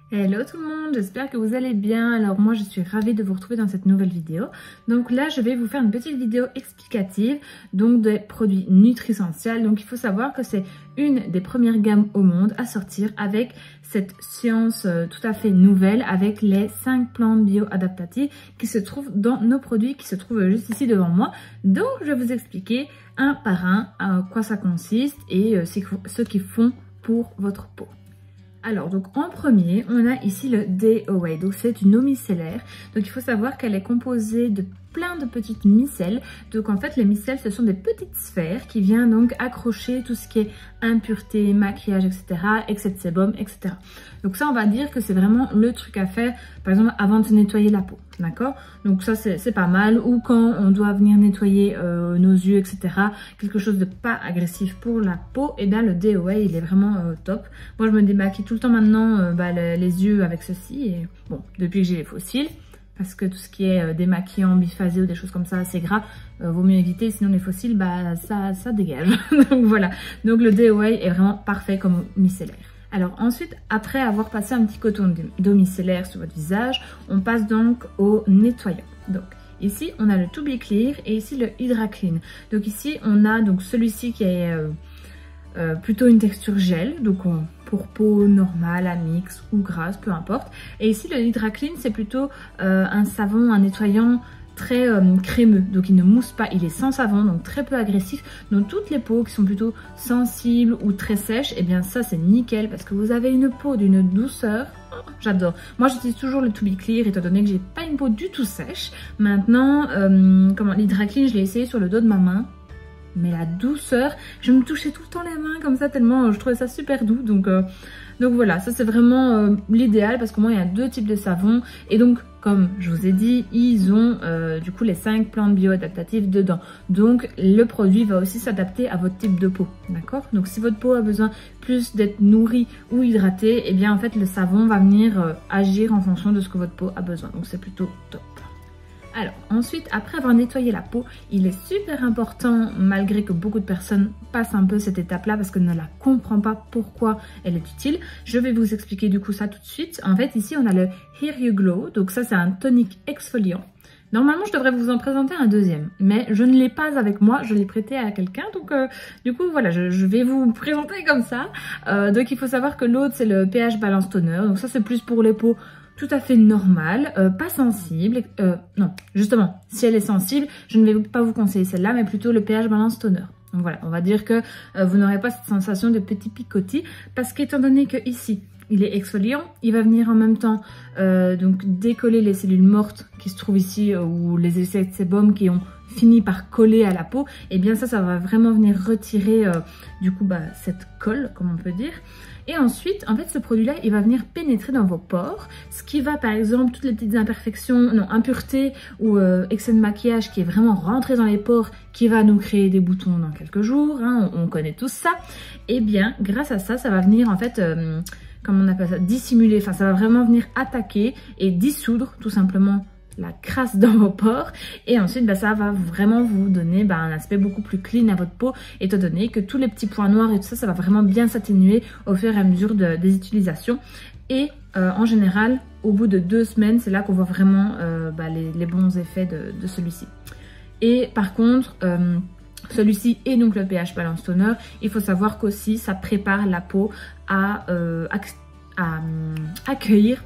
Hello tout le monde, j'espère que vous allez bien. Alors moi je suis ravie de vous retrouver dans cette nouvelle vidéo. Donc là je vais vous faire une petite vidéo explicative donc des produits Nutrissentiel. Donc il faut savoir que c'est une des premières gammes au monde à sortir avec cette science tout à fait nouvelle avec les 5 plantes bio-adaptatives qui se trouvent dans nos produits qui se trouvent juste ici devant moi. Donc je vais vous expliquer un par un à quoi ça consiste et ce qu'ils font pour votre peau. Alors donc en premier on a ici le Day Away, donc c'est une eau micellaire, donc il faut savoir qu'elle est composée de plein de petites micelles. Donc en fait les micelles ce sont des petites sphères qui viennent donc accrocher tout ce qui est impureté, maquillage, etc., excès de sébum, etc. Donc ça on va dire que c'est vraiment le truc à faire par exemple avant de nettoyer la peau, d'accord? Donc ça c'est pas mal, ou quand on doit venir nettoyer nos yeux, etc., quelque chose de pas agressif pour la peau, et bien le Day Away il est vraiment top. Moi je me démaquille tout le temps maintenant les yeux avec ceci, et bon depuis que j'ai les fossiles, parce que tout ce qui est démaquillant, biphasé ou des choses comme ça, c'est gras, vaut mieux éviter, sinon les fossiles, ça dégage. Donc voilà, donc le Day Away est vraiment parfait comme micellaire. Alors ensuite, après avoir passé un petit coton d'eau micellaire sur votre visage, on passe donc au nettoyant. Donc ici, on a le To Be Clear et ici le Hydra Clean. Donc ici, on a donc celui-ci qui est plutôt une texture gel, donc pour peau normale, à mix ou grasse, peu importe. Et ici le Hydra Clean c'est plutôt un savon, un nettoyant très crémeux, donc il ne mousse pas, il est sans savon, donc très peu agressif. Donc toutes les peaux qui sont plutôt sensibles ou très sèches, et bien ça c'est nickel parce que vous avez une peau d'une douceur. J'adore. Moi j'utilise toujours le To Be Clear étant donné que j'ai pas une peau du tout sèche. Maintenant l'Hydra Clean je l'ai essayé sur le dos de ma main. Mais la douceur, je me touchais tout le temps les mains comme ça tellement je trouvais ça super doux. Donc voilà, ça c'est vraiment l'idéal parce que moi il y a deux types de savons. Et donc comme je vous ai dit, ils ont du coup les 5 plantes bio-adaptatives dedans. Donc le produit va aussi s'adapter à votre type de peau, d'accord? Donc si votre peau a besoin plus d'être nourrie ou hydratée, et bien en fait le savon va venir agir en fonction de ce que votre peau a besoin. Donc c'est plutôt top. Alors ensuite, après avoir nettoyé la peau, il est super important, malgré que beaucoup de personnes passent un peu cette étape-là parce qu'elles ne la comprennent pas pourquoi elle est utile. Je vais vous expliquer du coup ça tout de suite. En fait, ici on a le Here You Glow, donc ça c'est un tonique exfoliant. Normalement, je devrais vous en présenter un deuxième, mais je ne l'ai pas avec moi, je l'ai prêté à quelqu'un, donc du coup voilà, je vais vous présenter comme ça. Donc il faut savoir que l'autre c'est le pH Balance Toner, donc ça c'est plus pour les peaux tout à fait normale, pas sensible, non, justement, si elle est sensible, je ne vais pas vous conseiller celle-là, mais plutôt le pH Balance Toner. Donc voilà, on va dire que vous n'aurez pas cette sensation de petit picotis, parce qu'étant donné que ici, il est exfoliant, il va venir en même temps donc décoller les cellules mortes qui se trouvent ici, ou les excès de sébum qui ont fini par coller à la peau, et bien ça va vraiment venir retirer du coup cette colle, comme on peut dire. Et ensuite, en fait, ce produit-là, il va venir pénétrer dans vos pores, ce qui va, par exemple, toutes les petites impuretés ou excès de maquillage qui est vraiment rentré dans les pores, qui va nous créer des boutons dans quelques jours, hein, on connaît tous ça. Et bien, grâce à ça, ça va venir, en fait, comment on appelle ça, dissimuler, enfin, ça va vraiment venir attaquer et dissoudre, tout simplement, la crasse dans vos pores, et ensuite ça va vraiment vous donner un aspect beaucoup plus clean à votre peau, étant donné que tous les petits points noirs et tout ça, ça va vraiment bien s'atténuer au fur et à mesure des utilisations. Et en général, au bout de 2 semaines, c'est là qu'on voit vraiment les bons effets de celui-ci. Et par contre, celui-ci est donc le pH Balance Toner, il faut savoir qu'aussi ça prépare la peau à accueillir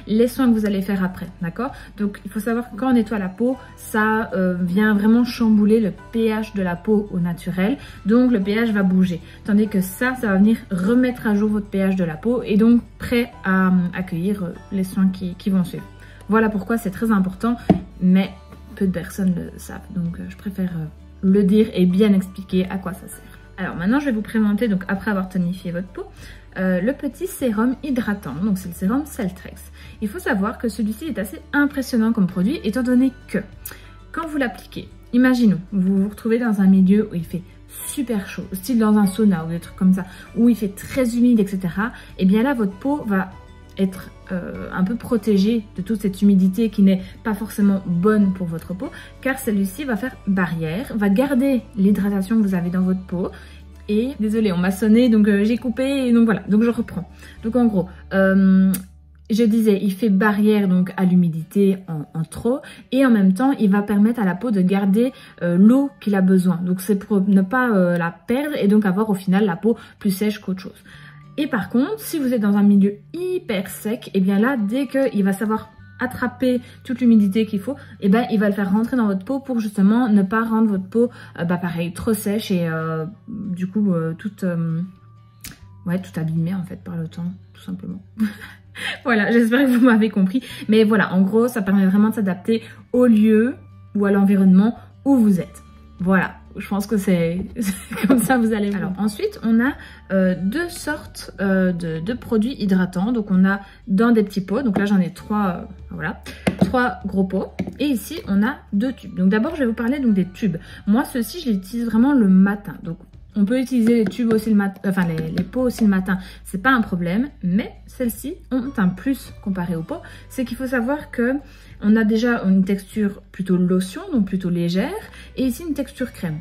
les soins que vous allez faire après, d'accord? Donc il faut savoir que quand on nettoie la peau, ça vient vraiment chambouler le pH de la peau au naturel, donc le pH va bouger, tandis que ça va venir remettre à jour votre pH de la peau et donc prêt à accueillir les soins qui vont suivre. Voilà pourquoi c'est très important, mais peu de personnes le savent, donc je préfère le dire et bien expliquer à quoi ça sert. Alors maintenant je vais vous présenter, donc après avoir tonifié votre peau, le petit sérum hydratant, donc c'est le sérum Celtrex. Il faut savoir que celui-ci est assez impressionnant comme produit, étant donné que quand vous l'appliquez, imaginons, vous vous retrouvez dans un milieu où il fait super chaud, style dans un sauna ou des trucs comme ça, où il fait très humide, etc. Et bien là, votre peau va être un peu protégée de toute cette humidité qui n'est pas forcément bonne pour votre peau, car celui-ci va faire barrière, va garder l'hydratation que vous avez dans votre peau. Et désolé, on m'a sonné, donc j'ai coupé, et donc voilà, donc je reprends. Donc en gros, je disais, il fait barrière donc à l'humidité en trop et en même temps, il va permettre à la peau de garder l'eau qu'il a besoin. Donc c'est pour ne pas la perdre et donc avoir au final la peau plus sèche qu'autre chose. Et par contre, si vous êtes dans un milieu hyper sec, et bien là, dès qu'il va savoir attraper toute l'humidité qu'il faut, et ben il va le faire rentrer dans votre peau pour justement ne pas rendre votre peau pareil trop sèche et du coup toute abîmée en fait par le temps tout simplement. Voilà, j'espère que vous m'avez compris, mais voilà, en gros ça permet vraiment de s'adapter au lieu ou à l'environnement où vous êtes. Voilà, je pense que c'est comme ça vous allez voir. Alors ensuite on a deux sortes de produits hydratants. Donc on a dans des petits pots, donc là j'en ai trois, voilà, 3 gros pots. Et ici on a 2 tubes. Donc d'abord je vais vous parler donc des tubes. Moi ceux-ci je les utilise vraiment le matin. Donc on peut utiliser les tubes aussi le matin, enfin les pots aussi le matin, c'est pas un problème. Mais celles-ci ont un plus comparé aux pots, c'est qu'il faut savoir que on a déjà une texture plutôt lotion, donc plutôt légère, et ici une texture crème.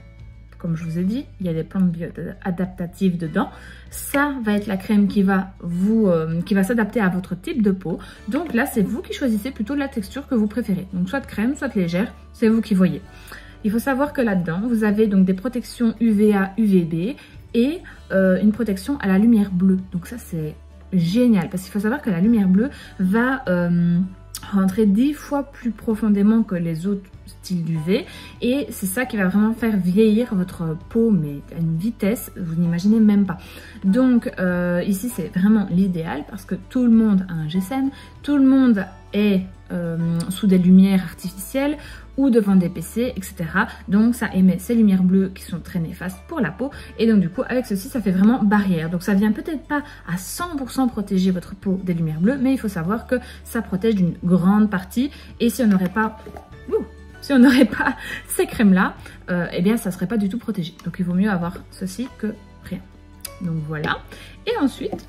Comme je vous ai dit, il y a des plantes bio-adaptatives dedans. Ça va être la crème qui va s'adapter à votre type de peau. Donc là, c'est vous qui choisissez plutôt la texture que vous préférez. Donc soit crème, soit légère, c'est vous qui voyez. Il faut savoir que là-dedans, vous avez donc des protections UVA, UVB et une protection à la lumière bleue. Donc ça, c'est génial parce qu'il faut savoir que la lumière bleue va rentrer 10 fois plus profondément que les autres styles d'UV et c'est ça qui va vraiment faire vieillir votre peau mais à une vitesse vous n'imaginez même pas. Donc ici c'est vraiment l'idéal parce que tout le monde a un GSM, tout le monde est sous des lumières artificielles ou devant des PC, etc. Donc ça émet ces lumières bleues qui sont très néfastes pour la peau. Et donc du coup, avec ceci, ça fait vraiment barrière. Donc ça vient peut-être pas à 100% protéger votre peau des lumières bleues, mais il faut savoir que ça protège d'une grande partie. Et si on n'aurait pas... ces crèmes-là, eh bien ça serait pas du tout protégé. Donc il vaut mieux avoir ceci que rien. Donc voilà. Et ensuite,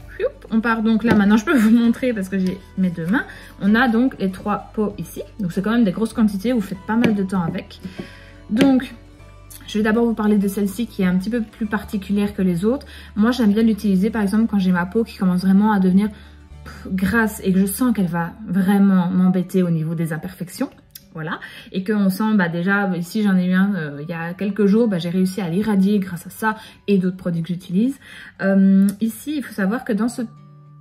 on part donc là, maintenant je peux vous montrer parce que j'ai mes 2 mains. On a donc les 3 pots ici. Donc c'est quand même des grosses quantités, vous faites pas mal de temps avec. Donc je vais d'abord vous parler de celle-ci qui est un petit peu plus particulière que les autres. Moi j'aime bien l'utiliser par exemple quand j'ai ma peau qui commence vraiment à devenir grasse et que je sens qu'elle va vraiment m'embêter au niveau des imperfections. Voilà, et qu'on sent déjà, ici j'en ai eu un il y a quelques jours, j'ai réussi à l'irradier grâce à ça et d'autres produits que j'utilise. Ici, il faut savoir que dans ce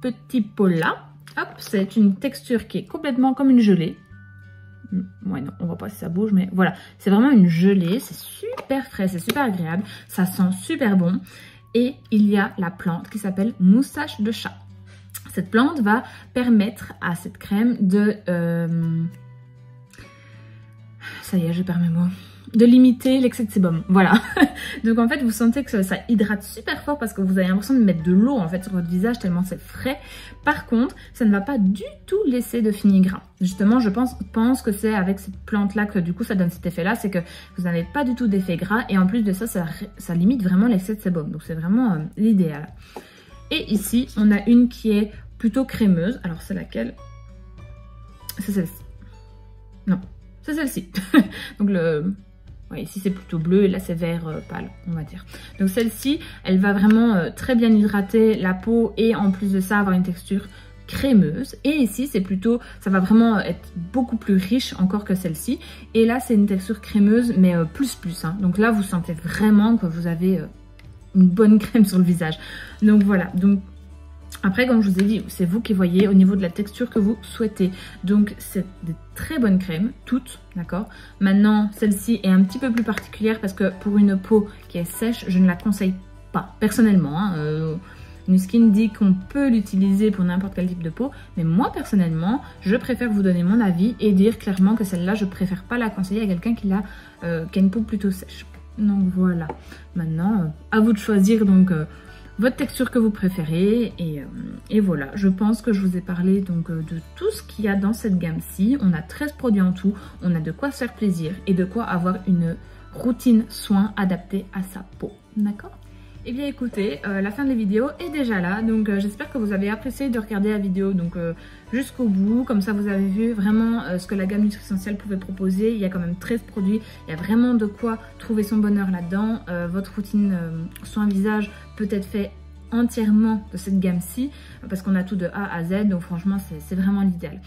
petit pot-là, hop, c'est une texture qui est complètement comme une gelée. Ouais, non, on voit pas si ça bouge, mais voilà, c'est vraiment une gelée, c'est super frais, c'est super agréable, ça sent super bon. Et il y a la plante qui s'appelle moustache de chat. Cette plante va permettre à cette crème de... ça y est, je perds mes mots. De limiter l'excès de sébum, voilà. Donc en fait, vous sentez que ça hydrate super fort parce que vous avez l'impression de mettre de l'eau en fait sur votre visage tellement c'est frais. Par contre, ça ne va pas du tout laisser de fini-grain. Justement, je pense que c'est avec cette plante-là que du coup ça donne cet effet-là, c'est que vous n'avez pas du tout d'effet gras et en plus de ça, ça limite vraiment l'excès de sébum. Donc c'est vraiment l'idéal. Et ici, on a une qui est plutôt crémeuse. Alors c'est laquelle? C'est celle-ci. Non. C'est celle-ci. Donc ouais, ici c'est plutôt bleu et là c'est vert pâle, on va dire. Donc celle-ci, elle va vraiment très bien hydrater la peau et en plus de ça avoir une texture crémeuse. Et ici c'est plutôt, ça va vraiment être beaucoup plus riche encore que celle-ci. Et là c'est une texture crémeuse mais plus. Hein. Donc là vous sentez vraiment que vous avez une bonne crème sur le visage. Donc voilà, donc... Après, comme je vous ai dit, c'est vous qui voyez au niveau de la texture que vous souhaitez. Donc, c'est de très bonnes crèmes, toutes, d'accord? Maintenant, celle-ci est un petit peu plus particulière parce que pour une peau qui est sèche, je ne la conseille pas, personnellement. Hein, Nuskin dit qu'on peut l'utiliser pour n'importe quel type de peau, mais moi, personnellement, je préfère vous donner mon avis et dire clairement que celle-là, je préfère pas la conseiller à quelqu'un qui a une peau plutôt sèche. Donc, voilà. Maintenant, à vous de choisir, donc... votre texture que vous préférez et voilà, je pense que je vous ai parlé donc de tout ce qu'il y a dans cette gamme-ci. On a 13 produits en tout, on a de quoi se faire plaisir et de quoi avoir une routine soin adaptée à sa peau, d'accord? Eh bien écoutez, la fin de la vidéo est déjà là, donc j'espère que vous avez apprécié de regarder la vidéo donc jusqu'au bout. Comme ça vous avez vu vraiment ce que la gamme Nutrissentiel pouvait proposer. Il y a quand même 13 produits, il y a vraiment de quoi trouver son bonheur là-dedans. Votre routine soin visage peut être fait entièrement de cette gamme-ci parce qu'on a tout de A à Z, donc franchement c'est vraiment l'idéal.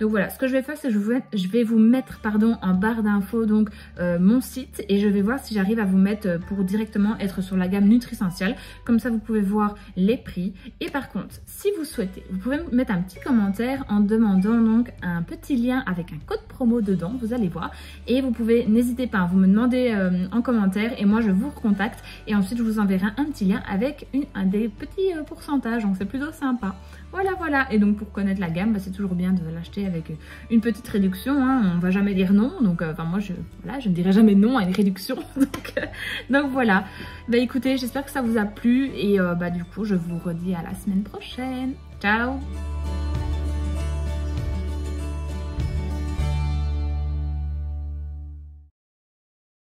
Donc voilà, ce que je vais faire, c'est que je vais vous mettre en barre d'infos donc mon site, et je vais voir si j'arrive à vous mettre pour directement être sur la gamme Nutrisential. Comme ça, vous pouvez voir les prix. Et par contre, si vous souhaitez, vous pouvez me mettre un petit commentaire en demandant donc un petit lien avec un code promo dedans, vous allez voir. Et vous pouvez, n'hésitez pas, vous me demandez en commentaire et moi je vous recontacte. Et ensuite, je vous enverrai un petit lien avec un des petits pourcentages, donc c'est plutôt sympa. Voilà. Et donc pour connaître la gamme, c'est toujours bien de l'acheter avec une petite réduction, hein. On va jamais dire non, donc moi je ne dirai jamais non à une réduction. donc voilà. Écoutez, j'espère que ça vous a plu et du coup je vous redis à la semaine prochaine. Ciao.